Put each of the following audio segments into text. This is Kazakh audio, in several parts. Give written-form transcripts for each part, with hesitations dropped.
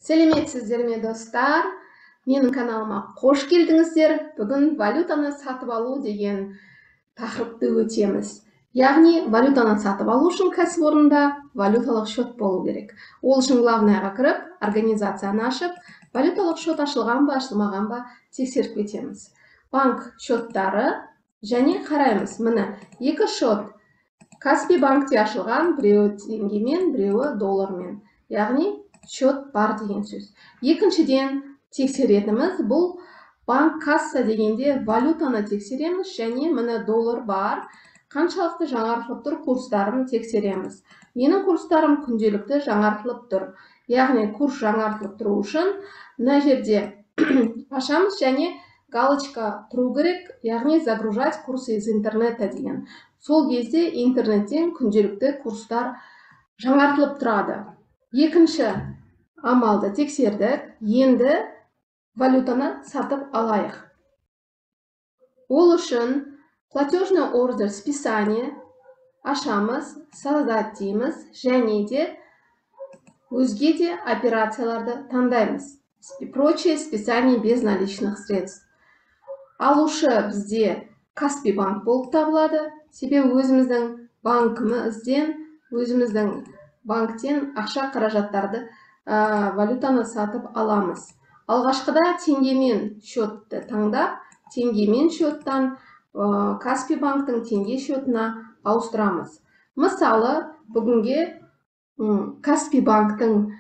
Сәлеметсіздер ме достар? Менің каналыма қош келдіңіздер. Бүгін валютаны сатып алу деген тақырыпты өтеміз. Яғни валютаны сатып алу үшін кәсіпорында валюталық счет болу керек. Ол үшін главныйға кіріп, организацияны ашып, валюталық счет ашылған ба, ашылмаған ба тексеріп кетеміз. Банк счеттары және қараймыз. Міне, екі счет Каспий банкте ашылған, біреуі теңгемен, біреуі доллармен. Яғни счет бар деген сөз. Екіншіден тексеретіміз бұл банк касса дегенде валютаны тексереміз және міне доллар бар. Қаншалықты жаңартылып тұр курстарын тексереміз. Менің курстарым күнделікті жаңартылып тұр. Яғни курс жаңартылып тұру үшін мына жерде ашамыз және галочка тұру керек, яғни загружать курсы из интернета деген. Сол кезде интернеттен күнделікті курстар жаңартылып тұрады. Екінші амалды тексердік. Енді валютаны сатып алайық. Ол үшін платежный ордер списание ашамыз, создать дейміз және де өзге де операцияларды таңдаймыз. Прочее списание без наличных средств. Алушы бізде Каспий банк болып табылады. Себебі өзіміздің банкімізден, өзіміздің банктен ақша қаражаттарды валютаны сатып аламыз. Алғашқыда теңгемен счетты таңдап, теңгемен счеттан Каспий банктың теңге счетына ауыстырамыз. Мысалы, бүгінге Каспий банктың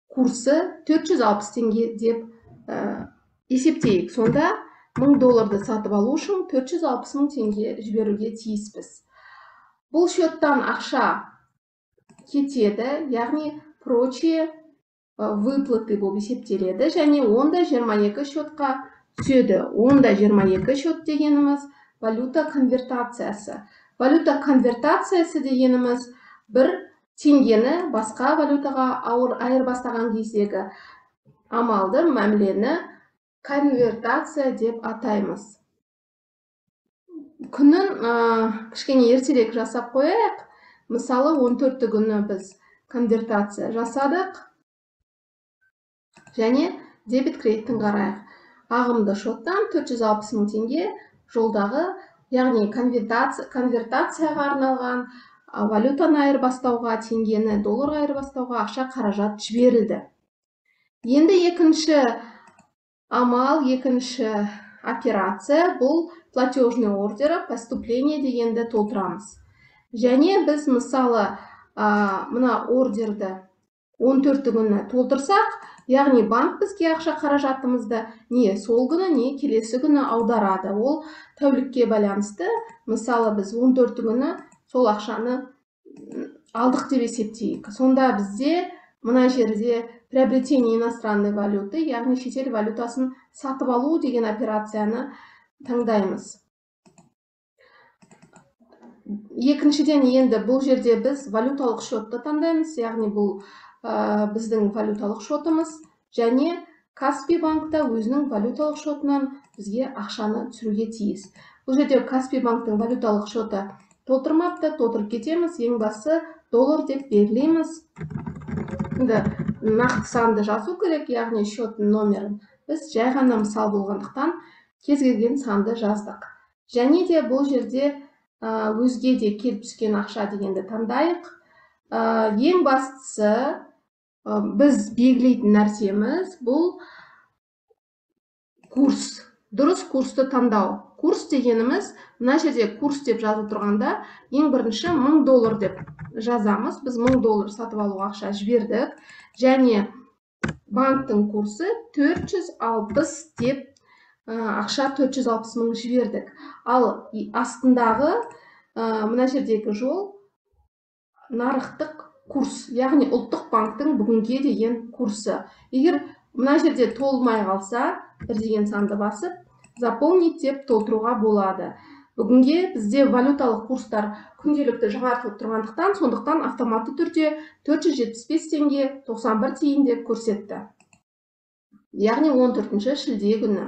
курсы 460 теңге деп есептейік. Сонда 1000 долларды сатып алу үшін 460 мың теңге жіберуге тиіспіз. Бұл счеттан ақша кетеді, яғни прочие выплаты болып есептеледі және онда 22 счетқа түседі. Онда 22 счет дегеніміз валюта конвертациясы. Валюта конвертациясы дегеніміз бір теңгені басқа валютаға айырбастаған кездегі амалды, мәмілені конвертация деп атаймыз. Күнін кішкене ертерек жасап қояйық. Мысалы 14 күні біз конвертация жасадық және дебет кредиттің қарайық. Ағымды шоттан 460 мың теңге жолдағы, яғни конвертацияға арналған валютаны айырбастауға, теңгені долларға айырбастауға ақша қаражат жіберілді. Енді екінші амал, екінші операция бұл платежный ордері поступление дегенді толтырамыз. Және біз мысалы мына ордерді 14 күні толтырсақ, яғни банк бізге ақша қаражатымызды не сол күні, не келесі күні аударады. Ол тәулікке байланысты. Мысалы біз 14 күні сол ақшаны алдық деп есептейік. Сонда бізде мына жерде приобретение иностранной валюты, яғни шетел валютасын сатып алу деген операцияны таңдаймыз. Екіншіден енді бұл жерде біз валюталық счетты таңдаймыз, яғни бұл біздің валюталық счетымыз және Каспий банкта өзінің валюталық счетынан бізге ақшаны түсіруге тиіс. Бұл жерде Каспий банктың валюталық счеты толтырмапты, толтырып кетеміз. Ең басы доллар деп белгілейміз. Енді нақты санды жазу керек, яғни счеттің номерін. Біз жай ғана мысал болғандықтан кез келген санды жаздық. Және де бұл жерде өзге де келіп түскен ақша дегенді таңдайық. Ең бастысы біз белгілейтін нәрсеміз бұл курс. Дұрыс курсты таңдау. Курс дегеніміз, мына жерде курс деп жазылып тұрғанда, ең бірінші 1000 доллар деп жазамыз. Біз 1000 доллар сатып алуға ақша жібердік. Және банктың курсы 460 деп ақша 460 мың жібердік. Ал астындағы мына жердегі жол нарықтық курс, яғни ұлттық банктың бүгінге деген курсы. Егер мына жерде толмай қалса, бір деген санды басып, заполнить деп толтыруға болады. Бүгінге бізде валюталық курстар күнделікті жаңартылып тұрғандықтан, сондықтан автоматты түрде 475 теңге 91 тиын деп көрсетті. Яғни 14 шілде күні.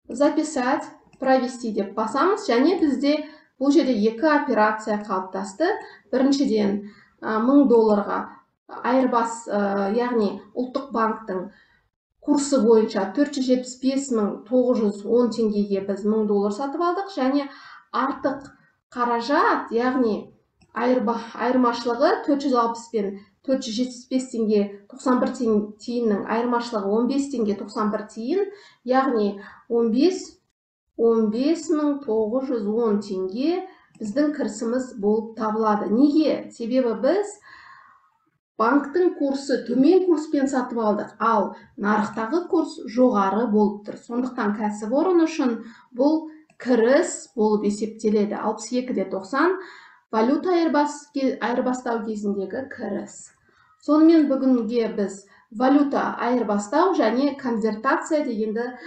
Записать, провести деп басамыз және бізде бұл жерде екі операция қалыптасты. Біріншіден 1000 долларға айырбас, яғни ұлттық банктың курсы бойынша 475.910 теңгеге біз 1000 доллар сатып алдық, және артық қаражат, яғни айырмашылығы 460 пен 475 теңге 91 тиынның айырмашылығы 15 теңге 91 тиын, яғни 15.910 теңге біздің кірісіміз болып табылады. Неге? Себебі біз банктың курсы төмен курспен сатып алдық, ал нарықтағы курс жоғары болып тұр. Сондықтан кәсіпорын үшін бұл кіріс болып есептеледі. 62.90 валюта айырбастау кезіндегі кіріс. Сонымен бүгінге біз валюта айырбастау және конвертация дегенді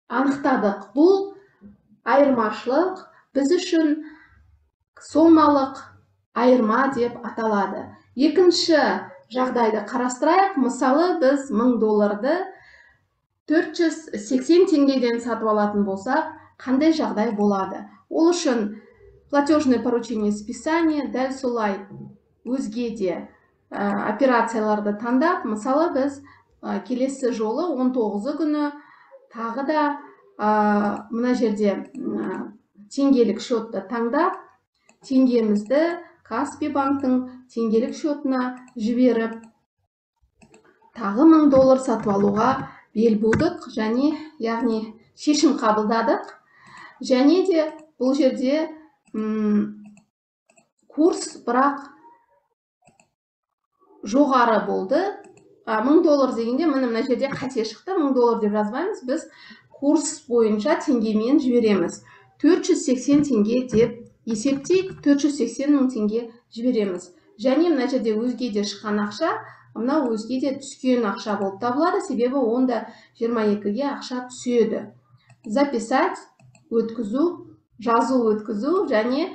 анықтадық. Бұл айырмашылық біз үшін сомалық айырма деп аталады. Екінші жағдайды қарастырайық. Мысалы, біз 1000 долларды 480 теңгеден сатып алатын болсақ, қандай жағдай болады? Ол үшін платежное поручение списания, дәл солай өзге де операцияларды таңдап, мысалы, біз келесі жолы 19 күні тағы да мына жерде теңгелік шотты таңдап, теңгемізді Каспий банктың теңгелік шотына жіберіп, тағы 1000 доллар сатып алуға бел будық, және яғни шешім қабылдадық. Және де бұл жерде курс бірақ жоғары болды. 1000 доллар дегенде мына жерде қате шықты. 1000 доллар деп жазбаймыз, біз курс бойынша теңгемен жібереміз. 480 теңге деп есептейік, 480 мың теңге жібереміз. Және мына жерде өзге де шыққан ақша, мына өзге де түскен ақша болып табылады, себебі онда 22-ге ақша түседі. Записать, өткізу, жазу өткізу, және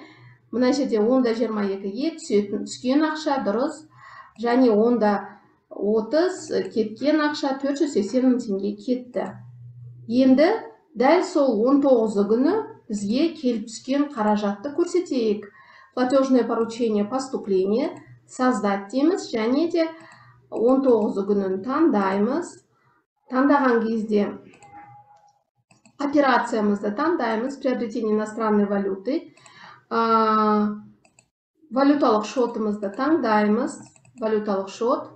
мына жерде онда 22-ге түскен ақша дұрыс, және онда 30 кеткен ақша 480 мың теңге кетті. Енді дәл сол 19 күні бізге келіп түскен қаражатты көрсетейік. Платежное поручение поступления создать дейміз, және де 19 күнін таңдаймыз. Таңдаған кезде операциямызды таңдаймыз. Приобретение иностранной валюты. Валюталық шотымызды таңдаймыз. Валюталық шот.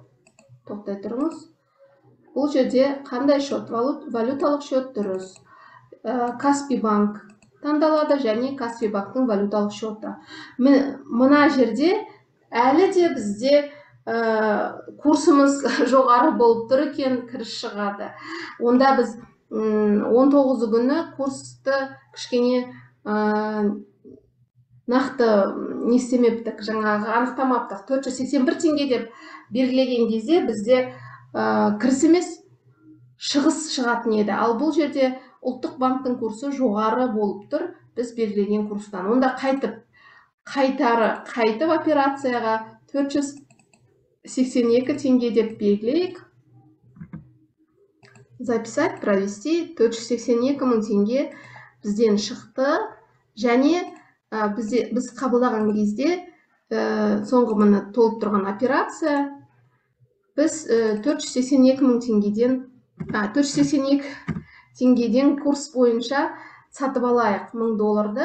Тоқтай тұрыңыз. Бұл жерде қандай шот? Валюталық шот дұрыс. Каспий банк таңдалады, және Каспий банктың валюталық шоты. Мына жерде әлі де бізде курсымыз жоғары болып тұр екен, кіріс шығады. Онда біз 19 күні курсты кішкене нақты не істемептік, жаңағы анықтамаптық. 481 теңге деп белгілеген кезде бізде кіріс емес шығыс шығатын еді. Ал бұл жерде ұлттық банктың курсы жоғары болып тұр біз белгілеген курстан. Онда қайтып операцияға 482 теңге деп белгілейік. Записать, провести. 482 мың теңге бізден шықты. Және біз қабылдаған кезде соңғы мына толып тұрған операция, біз 482 мың теңгеден 482 теңгеден курс бойынша сатып алайық 1000 долларды.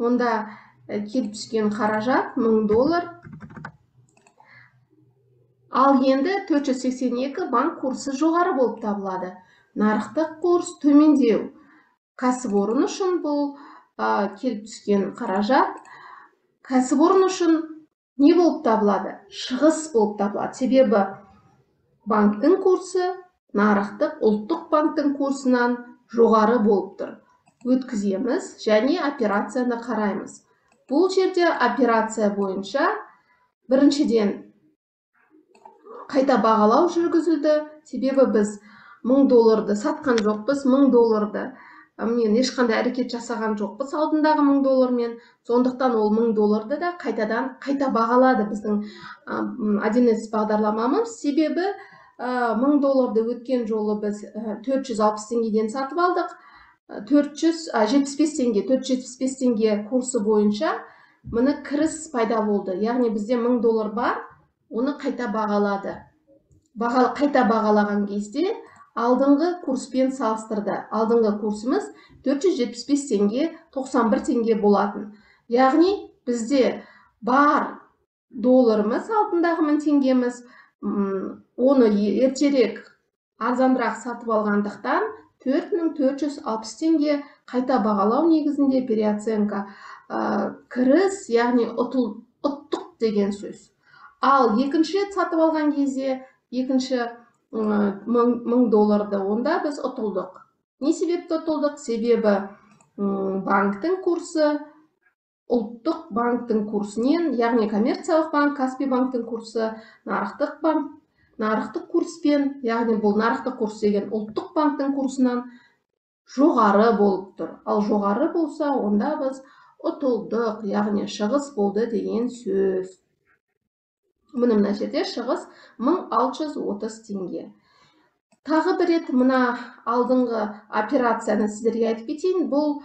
Онда келіп түскен қаражат 1000 доллар. Ал енді 482 банк курсы жоғары болып табылады. Нарықтық курс төмендеу. Кәсіпорын үшін бұл келіп түскен қаражат. Кәсіпорын үшін не болып табылады? Шығыс болып табылады. Себебі банктың курсы нарықтық ұлттық банктың курсынан жоғары болып тұр. Өткіземіз және операцияны қараймыз. Бұл жерде операция бойынша біріншіден қайта бағалау жүргізілді. Себебі біз 1000 долларды сатқан жоқпыз. 1000 долларды мен ешқандай әрекет жасаған жоқпыз алдындағы 1000 доллармен. Сондықтан ол 1000 долларды да қайта бағалады біздің 1С бағдарламамыз. Себебі 1000 долларды өткен жолы біз 460 теңгеден сатып алдық. 475 теңге курсы бойынша міне кіріс пайда болды. Яғни бізде 1000 доллар бар, оны қайта бағалады. Қайта бағалаған кезде алдыңғы курспен салыстырды. Алдыңғы курсымыз 475 теңге 91 теңге болатын. Яғни бізде бар долларымыз, алтындағы 1000 теңгеміз, оны ертерек арзандырақ сатып алғандықтан 4460 теңге қайта бағалау негізінде переоценка, кіріс, яғни ұттық деген сөз. Ал екінші рет сатып алған кезде, екінші 1000 долларды, онда біз ұтылдық. Не себепті ұтылдық? Себебі банктың курсы ұлттық банктың курсінен, яғни коммерциялық банк, Каспий банктың курсы нарықтық курспен, яғни бұл нарықтық курс деген ұлттық банктың курсынан жоғары болып тұр. Ал жоғары болса, онда біз ұтылдық, яғни шығыс болды деген сөз. Мына жерде шығыс 1630 теңге. Тағы бір рет мына алдыңғы операцияны сіздерге айтып кетейін. Бұл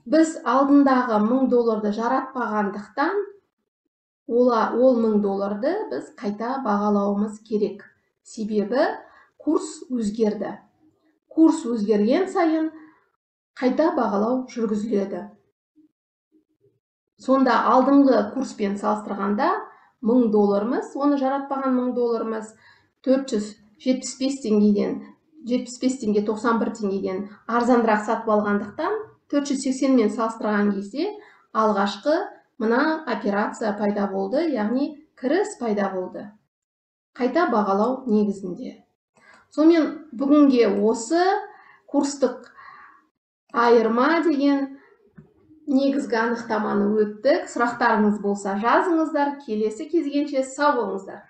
біз алдындағы 1000 долларды жаратпағандықтан, ол 1000 долларды біз қайта бағалауымыз керек. Себебі курс өзгерді. Курс өзгерген сайын қайта бағалау жүргізіледі. Сонда алдыңғы курспен салыстырғанда 1000 долларымыз, оны жаратпаған 1000 долларымыз 475 теңгеден 75 теңге 91 теңгеден арзандырақ сатып алғандықтан 480 мен салыстырған кезде алғашқы мына операция пайда болды, яғни кіріс пайда болды. Қайта бағалау негізінде. Сонымен бүгінге осы курстық айырма деген негізгі анықтаманы өттік. Сұрақтарыңыз болса жазыңыздар. Келесі кезгенше сау болыңыздар.